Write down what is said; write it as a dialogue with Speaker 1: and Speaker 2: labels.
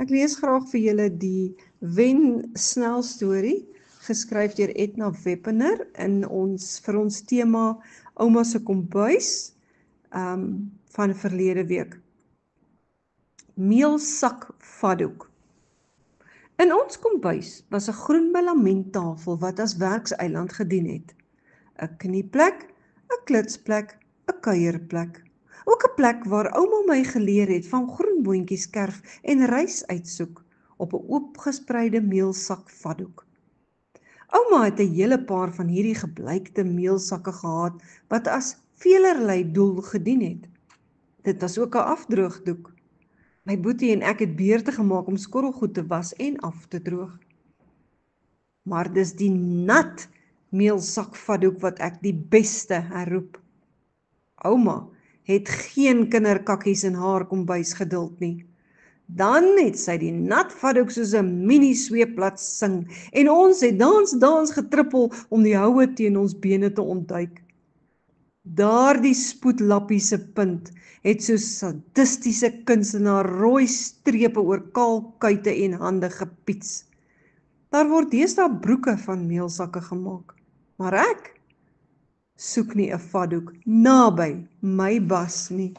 Speaker 1: Ek lees graag vir julle die Wen snelstorie, geskryf deur Edna Weppener vir ons tema Ouma se kombuis van verlede week. Meelsak vaddoek. In ons kombuis was 'n groen melamenttafel wat as werkseiland gedien het. 'n knieplek, 'n klitsplek, 'n kuierplek. Ook 'n plek waar ouma my geleer het van groenboontjies kerf en rys uitsoek op 'n oopgespreide meelsak vaddoek. Ouma het 'n hele paar van hierdie gebleikte meelsakke gehad wat as velerlei doel gedien het. Dit was ook 'n afdroogdoek. My boetie en ek het beurte gemaak om skorrelgoed te was en af te droog. Maar dis die nat meelsak vaddoek wat ek die beste herroep. Ouma het geen kinderkakkies in haar kombuis geduld nie. Dan het sy die nat vaddoek soos 'n mini sweepblad sing en ons het dans getrippel om die houe teen ons bene te ontduik. Daardie spoedlappie se punt het soos sadistiese kunstenaar rooi strepe oor kaal kuite en hande gepiets. Daar word deesdae broeke van meelsakke gemaak, maar ek soek nie 'n vaddoek naby my bas nie.